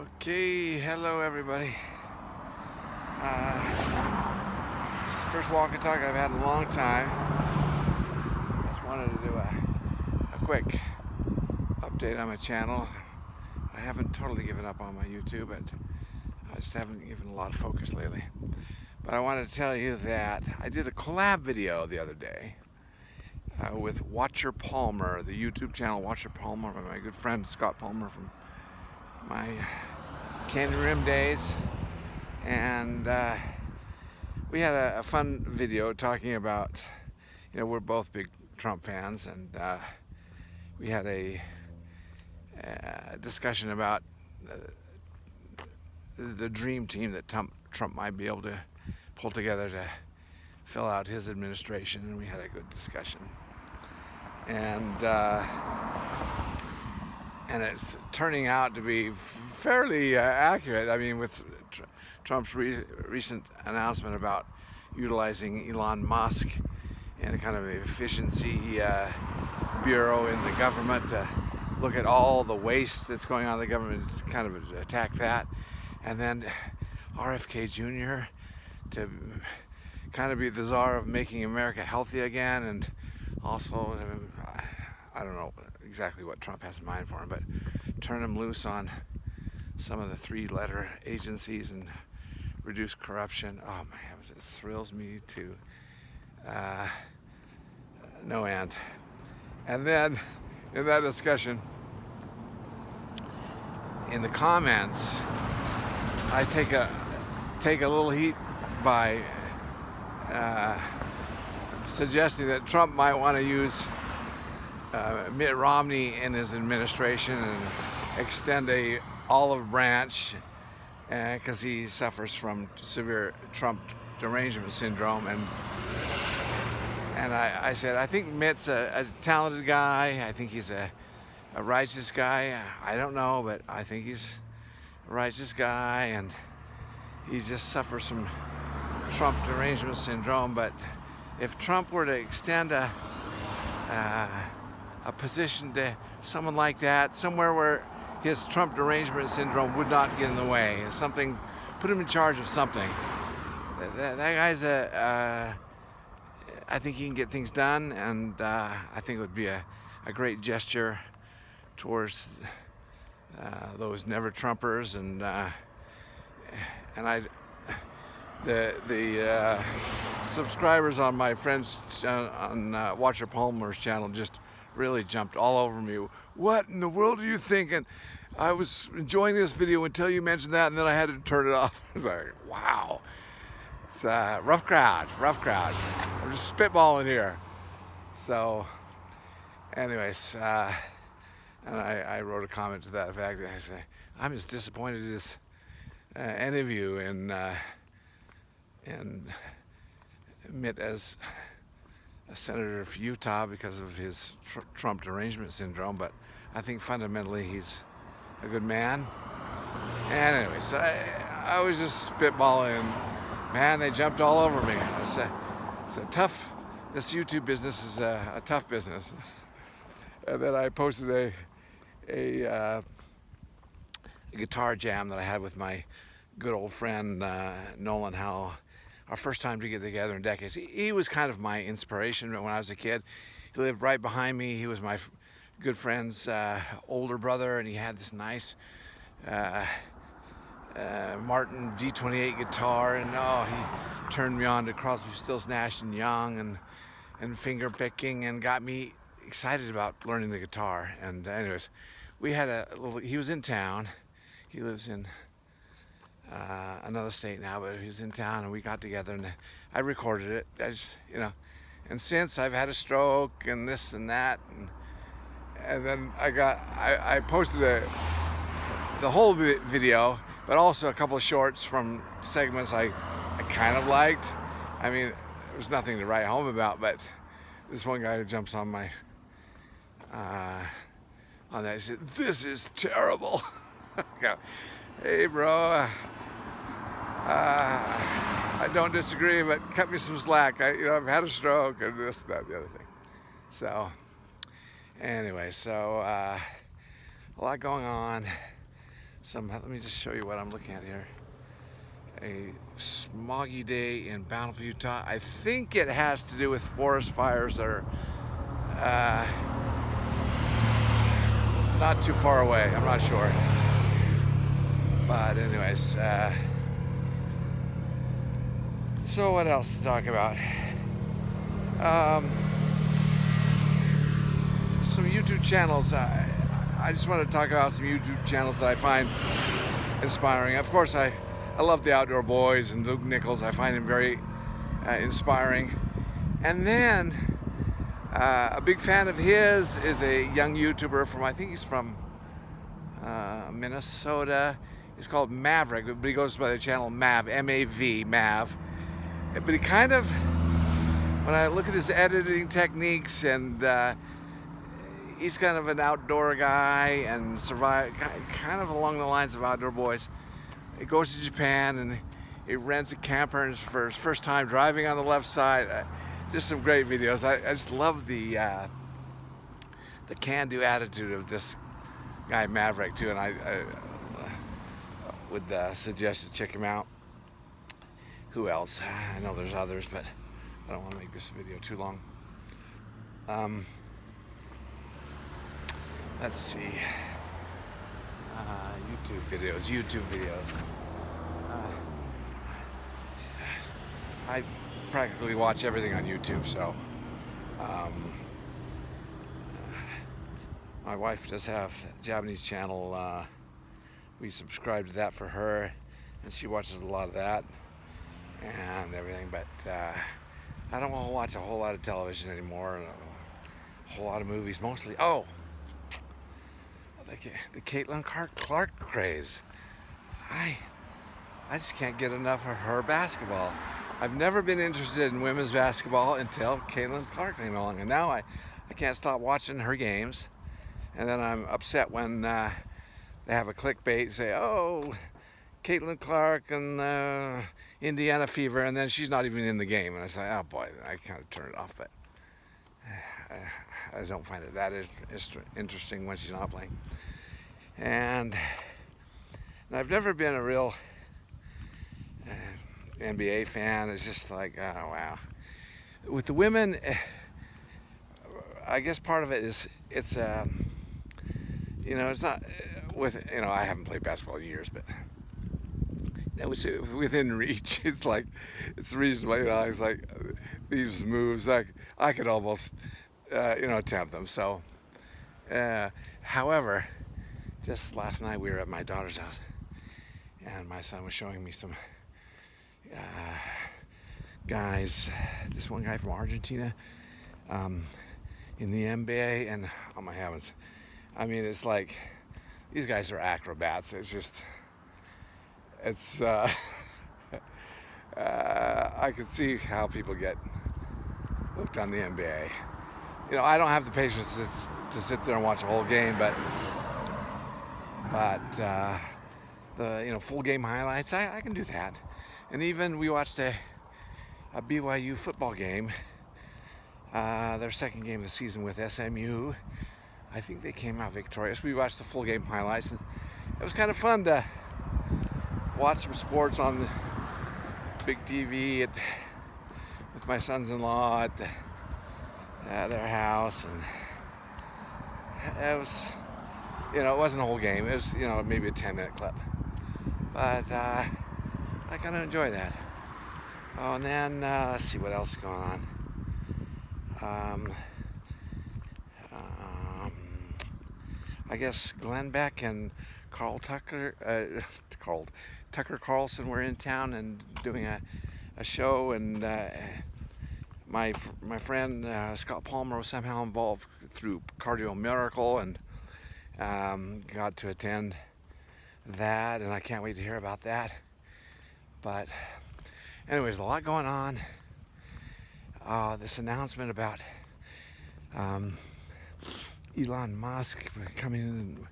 Okay, hello everybody. This is the first walk and talk I've had in a long time. Just wanted to do a quick update on my channel. I haven't totally given up on my YouTube, but I just haven't given a lot of focus lately. But I wanted to tell you that I did a collab video the other day with Watcher Palmer, the YouTube channel Watcher Palmer, my good friend Scott Palmer from my Canyon Rim days, and we had a fun video talking about, we're both big Trump fans, and we had a discussion about the dream team that Trump might be able to pull together to fill out his administration, and we had a good discussion. And it's turning out to be fairly accurate. I mean, with Trump's recent announcement about utilizing Elon Musk in a kind of efficiency bureau in the government to look at all the waste that's going on in the government, to kind of attack that, and then RFK Jr. to kind of be the czar of making America healthy again, and also, I don't know exactly what Trump has in mind for him, but turn him loose on some of the three-letter agencies and reduce corruption. Oh my heavens, it thrills me to no end. And then in that discussion, in the comments, I take a little heat by suggesting that Trump might want to use Mitt Romney in his administration and extend a olive branch because he suffers from severe Trump derangement syndrome, and I said I think Mitt's a talented guy. I think he's a righteous guy. I don't know, but I think he's a righteous guy, and he just suffers from Trump derangement syndrome. But if Trump were to extend a position to someone like that, somewhere where his Trump derangement syndrome would not get in the way, something, put him in charge of something. That guy's I think he can get things done, and I think it would be a great gesture towards those never Trumpers, and the subscribers on my friend's on Watcher Palmer's channel just really jumped all over me. What in the world are you thinking? I was enjoying this video until you mentioned that, and then I had to turn it off. I was like, wow. It's a rough crowd. I'm just spitballing here. So, anyways, and I wrote a comment to that effect. I say, I'm as disappointed as any of you in Mitt as a senator of Utah because of his Trump derangement syndrome, but I think fundamentally he's a good man. And anyways, I was just spitballing, and man, they jumped all over me. It's a tough, this YouTube business is a tough business. And then I posted a guitar jam that I had with my good old friend Nolan Howell. Our first time to get together in decades. He was kind of my inspiration when I was a kid. He lived right behind me. He was my good friend's older brother, and he had this nice Martin D28 guitar, and he turned me on to Crosby, Stills, Nash and Young, and finger picking, and got me excited about learning the guitar. And anyways, we had he was in town. He lives in another state now, but he was in town, and we got together, and I recorded it. I just, and since I've had a stroke and this and that, and then I posted the whole video, but also a couple of shorts from segments I kind of liked. I mean, there was nothing to write home about, but this one guy who jumps on my on that, he said, "This is terrible." I go, hey bro, I don't disagree, but cut me some slack. I've had a stroke and this, that, the other thing. So anyway, so a lot going on. Let me just show you what I'm looking at here. A smoggy day in Bountiful, Utah. I think it has to do with forest fires that are not too far away. I'm not sure. But anyways, so what else to talk about? Some YouTube channels. I just want to talk about some YouTube channels that I find inspiring. Of course, I love the Outdoor Boys and Luke Nichols. I find him very inspiring. And then a big fan of his is a young YouTuber from, I think he's from Minnesota. He's called Maverick, but he goes by the channel Mav, M-A-V, Mav. But he kind of, when I look at his editing techniques, and he's kind of an outdoor guy and kind of along the lines of Outdoor Boys. He goes to Japan and he rents a camper for his first time driving on the left side. Just some great videos. I just love the can-do attitude of this guy Maverick too, and I would suggest to check him out. Who else? I know there's others, but I don't want to make this video too long. Let's see. YouTube videos. I practically watch everything on YouTube, so my wife does have a Japanese channel. We subscribe to that for her, and she watches a lot of that and everything, but I don't want to watch a whole lot of television anymore, and a whole lot of movies, mostly. The Caitlin Clark craze. I just can't get enough of her basketball. I've never been interested in women's basketball until Caitlin Clark came along, and now I can't stop watching her games. And then I'm upset when they have a clickbait say, "Oh, Caitlin Clark and Indiana Fever," and then she's not even in the game. And I say, "Oh boy," I kind of turn it off. But I don't find it that interesting when she's not playing. And I've never been a real NBA fan. It's just like, oh wow. With the women, I guess part of it is it's not I haven't played basketball in years, but that was within reach. It's reasonable. It's like these moves, like I could almost attempt them. So, however, just last night we were at my daughter's house, and my son was showing me some guys. This one guy from Argentina in the NBA, and oh my heavens, I mean, it's like these guys are acrobats. I could see how people get hooked on the NBA. I don't have the patience to sit there and watch a whole game, but the full game highlights, I can do that. And even we watched a BYU football game, their second game of the season with SMU. I think they came out victorious. We watched the full game highlights, and it was kind of fun to watch some sports on the big TV with my sons-in-law at their house, and it was, it wasn't a whole game. It was, maybe a 10-minute clip, but I kind of enjoy that. Oh, and then let's see what else is going on. I guess Glenn Beck and Tucker Carlson were in town and doing a show, and my friend Scott Palmer was somehow involved through Cardio Miracle, and got to attend that, and I can't wait to hear about that. But anyways, a lot going on. This announcement about Elon Musk coming in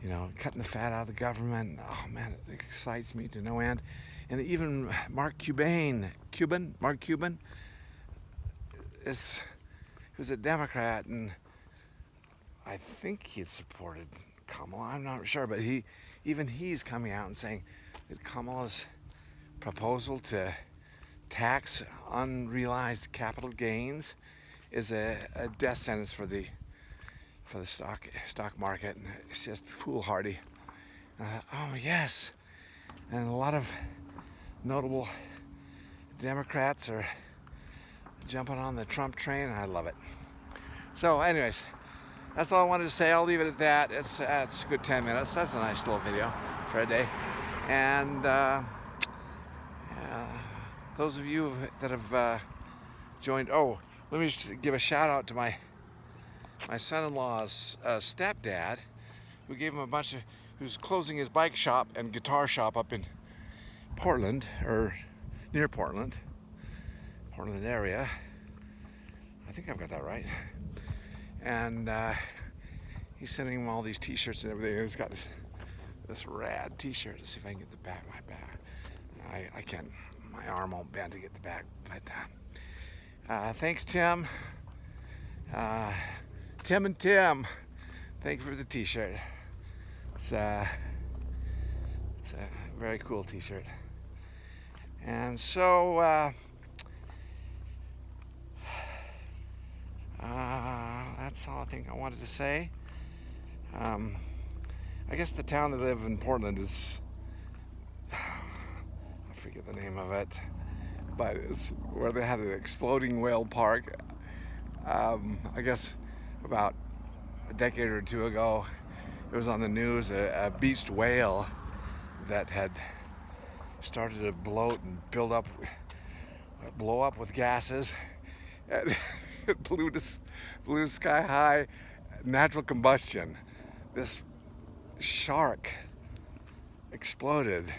and cutting the fat out of the government. Oh man, it excites me to no end. And even Mark Cuban, he was a Democrat, and I think he had supported Kamala. I'm not sure, but he even he's coming out and saying that Kamala's proposal to tax unrealized capital gains is a death sentence for the stock market, and it's just foolhardy. Oh yes, and a lot of notable Democrats are jumping on the Trump train, and I love it. So anyways, that's all I wanted to say. I'll leave it at that. It's a good 10 minutes. That's a nice little video for a day. And those of you that have joined, oh, let me just give a shout out to my son-in-law's stepdad, who gave him who's closing his bike shop and guitar shop up in Portland, or near Portland area. I think I've got that right. And he's sending him all these t-shirts and everything. He's got this rad t-shirt. Let's see if I can get the back. I can't, my arm won't bend to get the back. But thanks, Tim. Tim and Tim, thank you for the t-shirt. It's a very cool t-shirt. And so that's all I think I wanted to say. I guess the town that I live in, Portland, is, I forget the name of it, but it's where they had an exploding whale park. I guess about a decade or two ago, it was on the news, a beached whale that had started to bloat and blow up with gases. And it blew sky high, natural combustion. This shark exploded,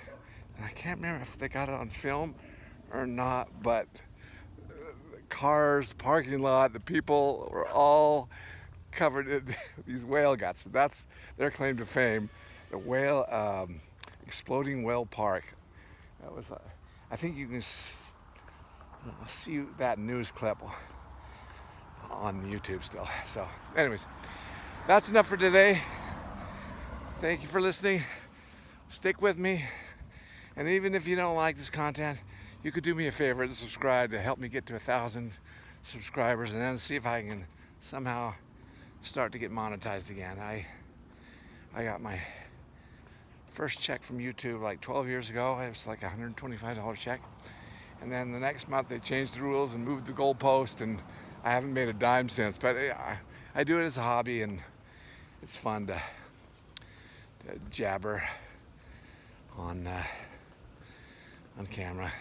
and I can't remember if they got it on film or not, but the cars, parking lot, the people were all covered in these whale guts. That's their claim to fame, the whale, exploding whale park. That was, I think you can see that news clip on YouTube still. So anyways, that's enough for today. Thank you for listening. Stick with me. And even if you don't like this content, you could do me a favor and subscribe to help me get to 1,000 subscribers, and then see if I can somehow start to get monetized again. I got my first check from YouTube like 12 years ago. It was like a $125 check. And then the next month they changed the rules and moved the goalpost, and I haven't made a dime since. But I do it as a hobby, and it's fun to jabber on camera.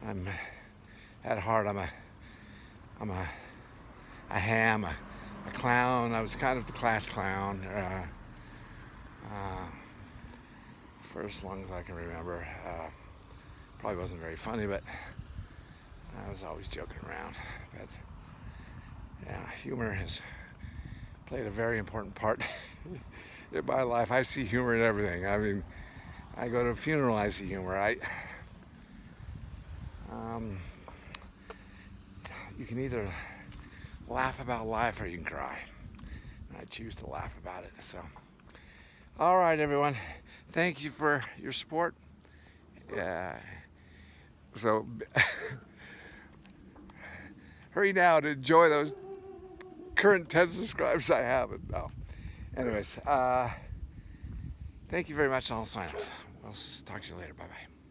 I'm at heart, I'm a ham, a clown. I was kind of the class clown for as long as I can remember. Probably wasn't very funny, but I was always joking around. But yeah, humor has played a very important part in my life. I see humor in everything. I mean, I go to a funeral, I see humor. You can either laugh about life or you can cry. And I choose to laugh about it. So, all right, everyone. Thank you for your support. So, hurry now to enjoy those current 10 subscribers I have. No. Anyways, thank you very much, and I'll sign off. I'll talk to you later. Bye-bye.